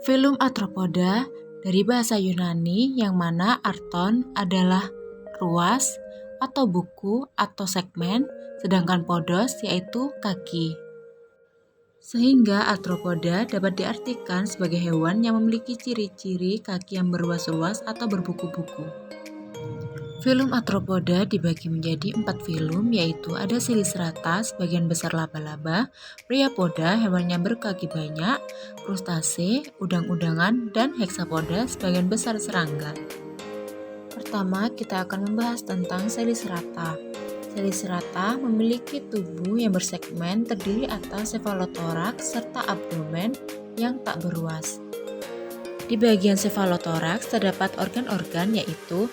Filum Arthropoda dari bahasa Yunani yang mana arton adalah ruas atau buku atau segmen, sedangkan podos yaitu kaki. Sehingga arthropoda dapat diartikan sebagai hewan yang memiliki ciri-ciri kaki yang berruas-ruas atau berbuku-buku. Filum Arthropoda dibagi menjadi 4 filum, yaitu ada Silicerata, sebagian besar laba-laba, Bryapoda, hewan yang berkaki banyak, Krustase, udang-udangan, dan Hexapoda, sebagian besar serangga. Pertama, kita akan membahas tentang Silicerata. Silicerata memiliki tubuh yang bersegmen terdiri atas cephalothorax serta abdomen yang tak berruas. Di bagian cephalothorax terdapat organ-organ yaitu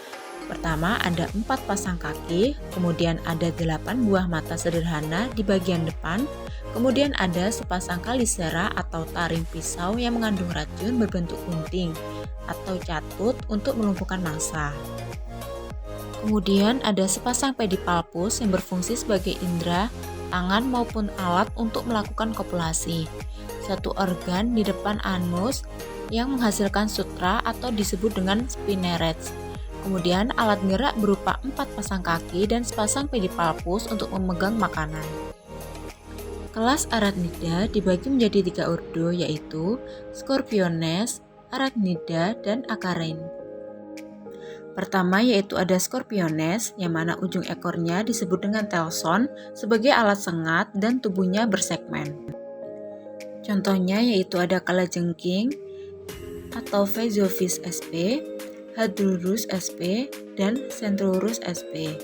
pertama ada 4 pasang kaki, kemudian ada 8 buah mata sederhana di bagian depan, kemudian ada sepasang kalisera atau taring pisau yang mengandung racun berbentuk gunting atau catut untuk melumpuhkan mangsa. Kemudian ada sepasang pedipalpus yang berfungsi sebagai indera, tangan maupun alat untuk melakukan kopulasi. Satu organ di depan anus yang menghasilkan sutra atau disebut dengan spinnerets. Kemudian alat gerak berupa 4 pasang kaki dan sepasang pedipalpus untuk memegang makanan. Kelas Arachnida dibagi menjadi 3 ordo yaitu Scorpiones, Arachnida, dan Acarine. Pertama yaitu ada Scorpiones yang mana ujung ekornya disebut dengan telson sebagai alat sengat dan tubuhnya bersegmen. Contohnya yaitu ada kalajengking atau Phaseophis sp, Hadrurus sp, dan Centrurus sp.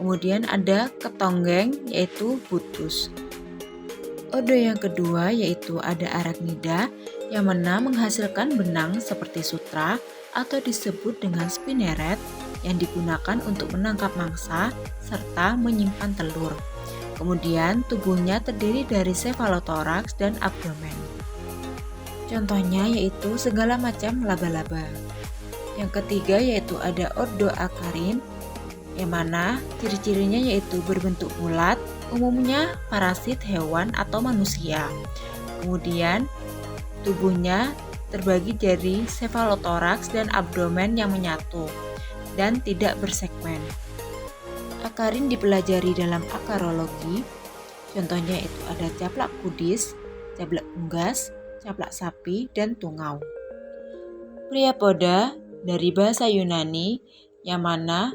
Kemudian ada ketonggeng yaitu Butus. Ordo yang kedua yaitu ada Arachnida yang mana menghasilkan benang seperti sutra atau disebut dengan spinneret yang digunakan untuk menangkap mangsa serta menyimpan telur. Kemudian tubuhnya terdiri dari cephalothorax dan abdomen. Contohnya yaitu segala macam laba-laba. Yang ketiga yaitu ada ordo Acarine yang mana ciri-cirinya yaitu berbentuk bulat, umumnya parasit hewan atau manusia. Kemudian tubuhnya terbagi dari cephalothorax dan abdomen yang menyatu dan tidak bersegmen. Acarine dipelajari dalam acarologi. Contohnya itu ada caplak kudis, caplak unggas, caplak sapi, dan tungau. Bryapoda dari bahasa Yunani yang mana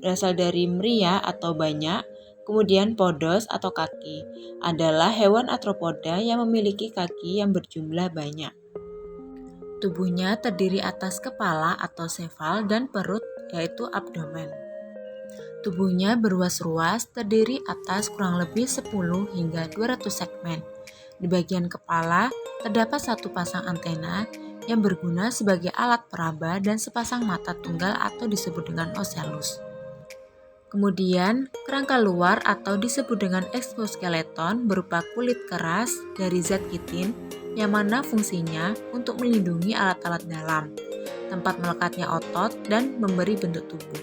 berasal dari mria atau banyak, kemudian podos atau kaki, adalah hewan arthropoda yang memiliki kaki yang berjumlah banyak. Tubuhnya terdiri atas kepala atau sefal dan perut yaitu abdomen. Tubuhnya berruas-ruas terdiri atas kurang lebih 10 hingga 200 segmen. Di bagian kepala terdapat 1 pasang antena yang berguna sebagai alat peraba dan sepasang mata tunggal atau disebut dengan ocellus. Kemudian, kerangka luar atau disebut dengan exoskeleton berupa kulit keras dari zat kitin yang mana fungsinya untuk melindungi alat-alat dalam, tempat melekatnya otot, dan memberi bentuk tubuh.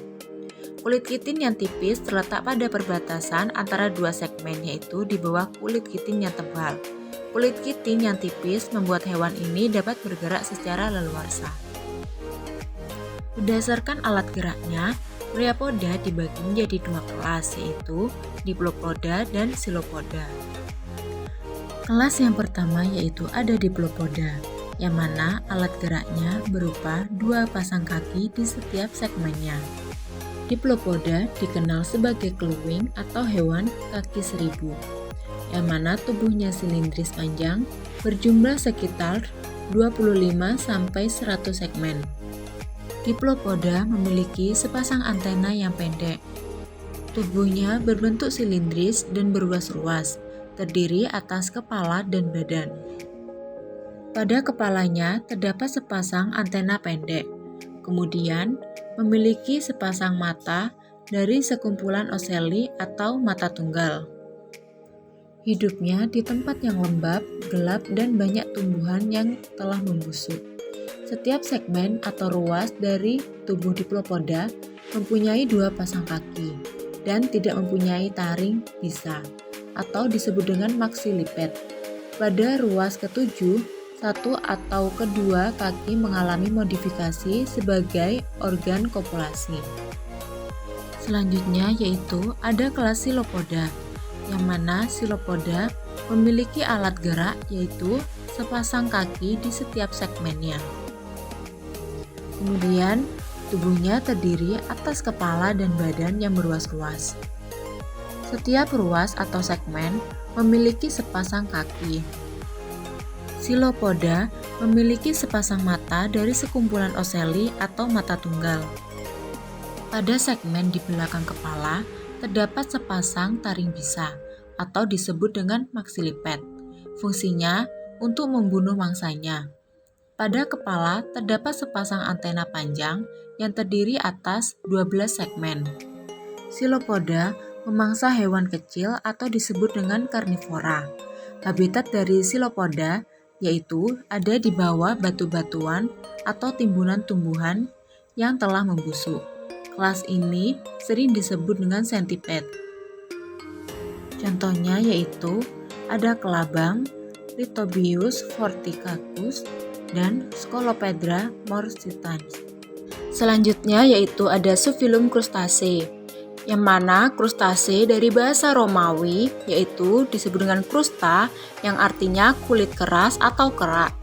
Kulit kitin yang tipis terletak pada perbatasan antara 2 segmen yaitu di bawah kulit kitin yang tebal. Kulit kitin yang tipis membuat hewan ini dapat bergerak secara leluasa. Berdasarkan alat geraknya, Bryapoda dibagi menjadi 2 kelas yaitu Diplopoda dan Silopoda. Kelas yang pertama yaitu ada Diplopoda, yang mana alat geraknya berupa 2 pasang kaki di setiap segmennya. Diplopoda dikenal sebagai keluwing atau hewan kaki 1000, yang mana tubuhnya silindris panjang berjumlah sekitar 25-100 segmen. Diplopoda memiliki sepasang antena yang pendek. Tubuhnya berbentuk silindris dan berruas-ruas, terdiri atas kepala dan badan. Pada kepalanya terdapat sepasang antena pendek, kemudian memiliki sepasang mata dari sekumpulan ocelli atau mata tunggal. Hidupnya di tempat yang lembab, gelap, dan banyak tumbuhan yang telah membusuk. Setiap segmen atau ruas dari tubuh Diplopoda mempunyai 2 pasang kaki dan tidak mempunyai taring bisa atau disebut dengan maxilliped. Pada ruas ke-7, satu atau kedua kaki mengalami modifikasi sebagai organ kopulasi. Selanjutnya yaitu ada kelas Silopoda, yang mana Silopoda memiliki alat gerak yaitu sepasang kaki di setiap segmennya. Kemudian tubuhnya terdiri atas kepala dan badan yang berruas-ruas. Setiap ruas atau segmen memiliki sepasang kaki. Silopoda memiliki sepasang mata dari sekumpulan oselli atau mata tunggal. Pada segmen di belakang kepala terdapat sepasang taring bisa atau disebut dengan maxilliped. Fungsinya untuk membunuh mangsanya. Pada kepala terdapat sepasang antena panjang yang terdiri atas 12 segmen. Silopoda memangsa hewan kecil atau disebut dengan karnivora. Habitat dari Silopoda yaitu ada di bawah batu-batuan atau timbunan tumbuhan yang telah membusuk. Kelas ini sering disebut dengan centipede. Contohnya yaitu ada kelabang, Lithobius forticacus, dan Scolopendra morsitans. Selanjutnya yaitu ada subfilum krustase, yang mana krustase dari bahasa Romawi yaitu disebut dengan krusta yang artinya kulit keras atau kerak.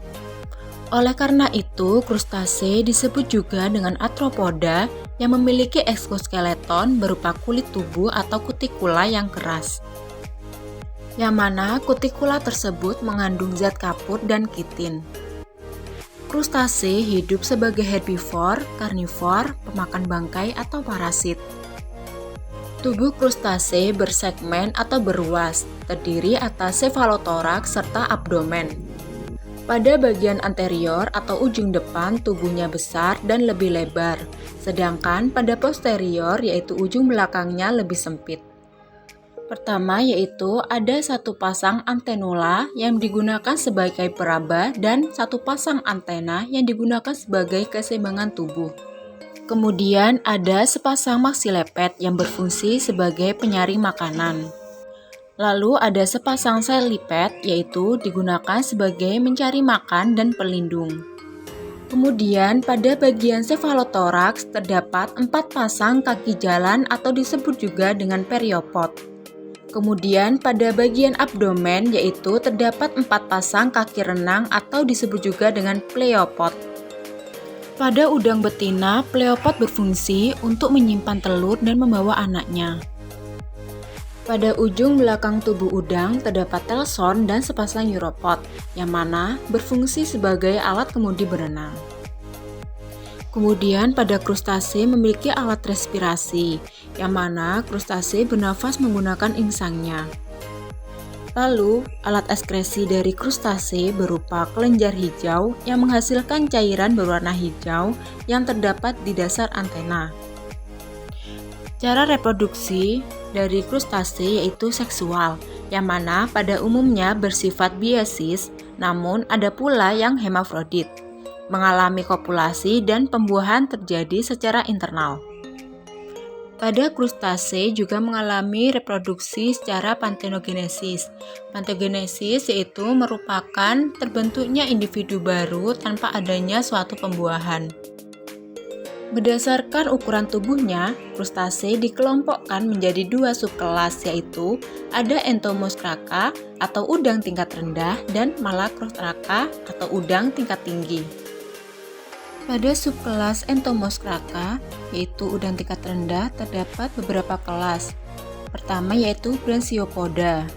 Oleh karena itu, krustase disebut juga dengan arthropoda yang memiliki eksoskeleton berupa kulit tubuh atau kutikula yang keras. Yang mana kutikula tersebut mengandung zat kapur dan kitin. Krustase hidup sebagai herbivor, karnivor, pemakan bangkai atau parasit. Tubuh krustase bersegmen atau berruas, terdiri atas sefalotoraks serta abdomen. Pada bagian anterior atau ujung depan tubuhnya besar dan lebih lebar, sedangkan pada posterior yaitu ujung belakangnya lebih sempit. Pertama yaitu ada satu pasang antenula yang digunakan sebagai peraba dan satu pasang antena yang digunakan sebagai keseimbangan tubuh. Kemudian ada sepasang maxilleped yang berfungsi sebagai penyaring makanan. Lalu ada sepasang celliped yaitu digunakan sebagai mencari makan dan pelindung. Kemudian pada bagian cephalothoraks terdapat 4 pasang kaki jalan atau disebut juga dengan periopod. Kemudian pada bagian abdomen yaitu terdapat 4 pasang kaki renang atau disebut juga dengan pleopod. Pada udang betina, pleopod berfungsi untuk menyimpan telur dan membawa anaknya. Pada ujung belakang tubuh udang terdapat telson dan sepasang uropod, yang mana berfungsi sebagai alat kemudi berenang. Kemudian pada krustase memiliki alat respirasi, yang mana krustase bernafas menggunakan insangnya. Lalu, alat ekskresi dari krustase berupa kelenjar hijau yang menghasilkan cairan berwarna hijau yang terdapat di dasar antena. Cara reproduksi dari krustase yaitu seksual, yang mana pada umumnya bersifat biesis, namun ada pula yang hermafrodit, mengalami kopulasi dan pembuahan terjadi secara internal. Pada krustase juga mengalami reproduksi secara partenogenesis. Partenogenesis yaitu merupakan terbentuknya individu baru tanpa adanya suatu pembuahan. Berdasarkan ukuran tubuhnya, krustase dikelompokkan menjadi 2 subkelas yaitu ada Entomoscraca atau udang tingkat rendah dan Malacrostraca atau udang tingkat tinggi. Pada subkelas Entomoscraca, yaitu udang tingkat rendah, terdapat beberapa kelas. Pertama yaitu Brachiopoda.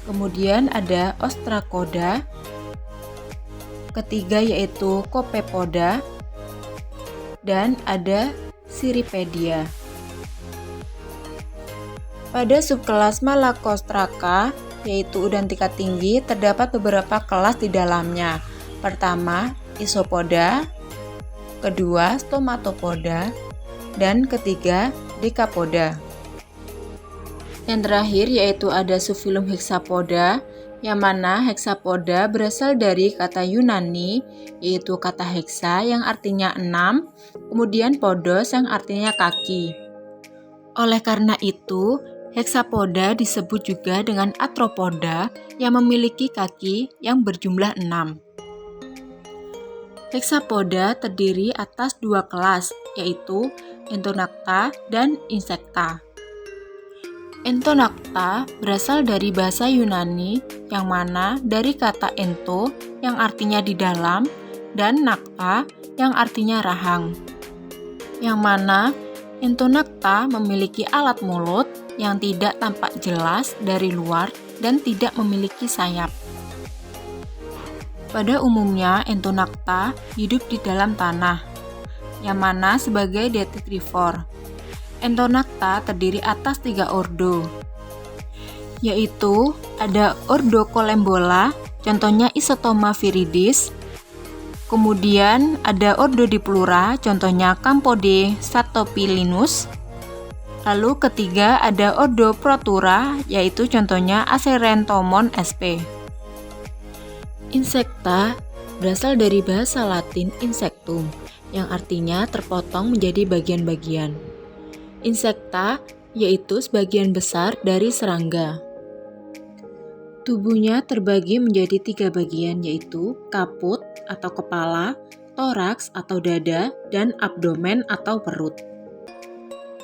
Kemudian ada Ostracoda. Ketiga yaitu Copepoda. Dan ada Cirripedia. Pada subkelas Malacrostraca, yaitu udang tingkat tinggi, terdapat beberapa kelas di dalamnya. Pertama, Isopoda. Kedua, Stomatopoda, dan ketiga, Decapoda. Yang terakhir yaitu ada subfilum Hexapoda, yang mana hexapoda berasal dari kata Yunani, yaitu kata hexa yang artinya 6, kemudian podos yang artinya kaki. Oleh karena itu, Hexapoda disebut juga dengan arthropoda yang memiliki kaki yang berjumlah 6. Hexapoda terdiri atas 2 kelas, yaitu Entonacta dan Insecta. Entonacta berasal dari bahasa Yunani yang mana dari kata ento yang artinya di dalam dan nacta yang artinya rahang. Yang mana Entonacta memiliki alat mulut yang tidak tampak jelas dari luar dan tidak memiliki sayap. Pada umumnya, Entonacta hidup di dalam tanah, yang mana sebagai detritivore. Entonacta terdiri atas 3 ordo, yaitu ada ordo Colembola, contohnya Isotoma viridis. Kemudian ada ordo Diplura, contohnya Campode satopilinus. Lalu ketiga ada ordo Protura, yaitu contohnya Acherentomon sp. Insecta berasal dari bahasa Latin insectum, yang artinya terpotong menjadi bagian-bagian. Insecta yaitu sebagian besar dari serangga. Tubuhnya terbagi menjadi 3 bagian, yaitu kaput atau kepala, toraks atau dada, dan abdomen atau perut.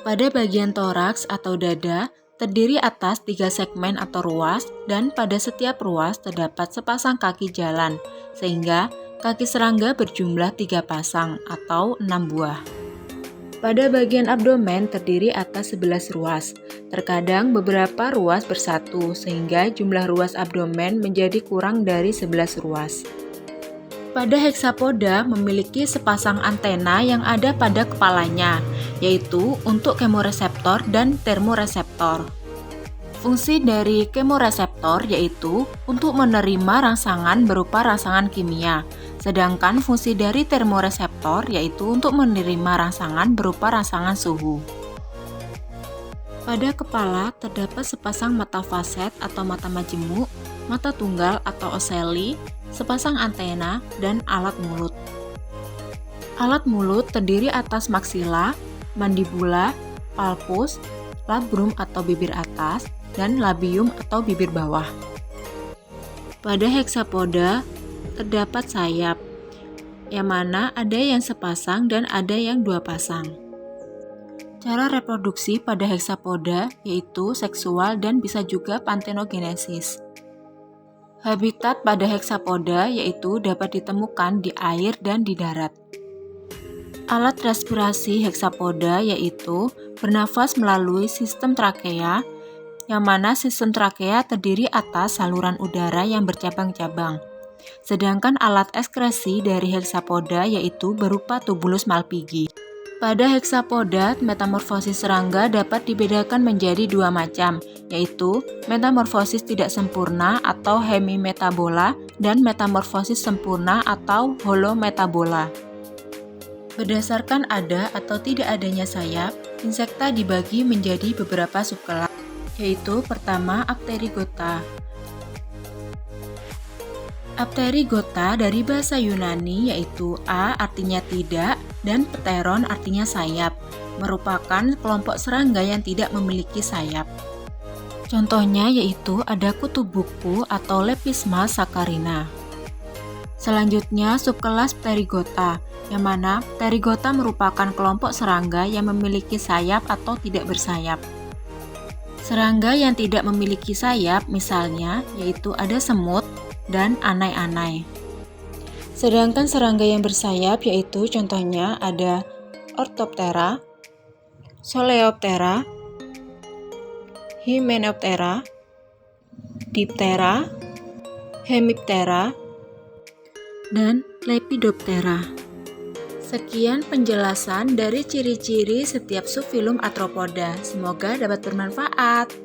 Pada bagian toraks atau dada terdiri atas 3 segmen atau ruas, dan pada setiap ruas terdapat sepasang kaki jalan, sehingga kaki serangga berjumlah 3 pasang atau 6 buah. Pada bagian abdomen terdiri atas 11 ruas. Terkadang beberapa ruas bersatu, sehingga jumlah ruas abdomen menjadi kurang dari 11 ruas. Pada hexapoda memiliki sepasang antena yang ada pada kepalanya, yaitu untuk kemoreseptor dan termoreseptor. Fungsi dari kemoreseptor yaitu untuk menerima rangsangan berupa rangsangan kimia, sedangkan fungsi dari termoreseptor yaitu untuk menerima rangsangan berupa rangsangan suhu. Pada kepala terdapat sepasang mata faset atau mata majemuk, mata tunggal atau ocelli, sepasang antena, dan alat mulut. Alat mulut terdiri atas maksila, mandibula, palpus, labrum atau bibir atas, dan labium atau bibir bawah. Pada hexapoda terdapat sayap, yang mana ada yang sepasang dan ada yang 2 pasang. Cara reproduksi pada hexapoda yaitu seksual dan bisa juga parthenogenesis. Habitat pada hexapoda yaitu dapat ditemukan di air dan di darat. Alat respirasi hexapoda yaitu bernafas melalui sistem trakea, yang mana sistem trakea terdiri atas saluran udara yang bercabang-cabang. Sedangkan alat ekskresi dari hexapoda yaitu berupa tubulus Malpighi. Pada hexapoda, metamorfosis serangga dapat dibedakan menjadi 2 macam, yaitu metamorfosis tidak sempurna atau hemimetabola dan metamorfosis sempurna atau holometabola. Berdasarkan ada atau tidak adanya sayap, insekta dibagi menjadi beberapa subkelas, yaitu pertama Apterygota. Apterygota dari bahasa Yunani yaitu A artinya tidak dan pteron artinya sayap, merupakan kelompok serangga yang tidak memiliki sayap. Contohnya yaitu ada kutu buku atau Lepisma saccharina. Selanjutnya subkelas Pterygota, yang mana Pterygota merupakan kelompok serangga yang memiliki sayap atau tidak bersayap. Serangga yang tidak memiliki sayap misalnya yaitu ada semut dan anai-anai. Sedangkan serangga yang bersayap yaitu contohnya ada Orthoptera, Coleoptera, Hymenoptera, Diptera, Hemiptera, dan Lepidoptera. Sekian penjelasan dari ciri-ciri setiap subfilum Arthropoda. Semoga dapat bermanfaat.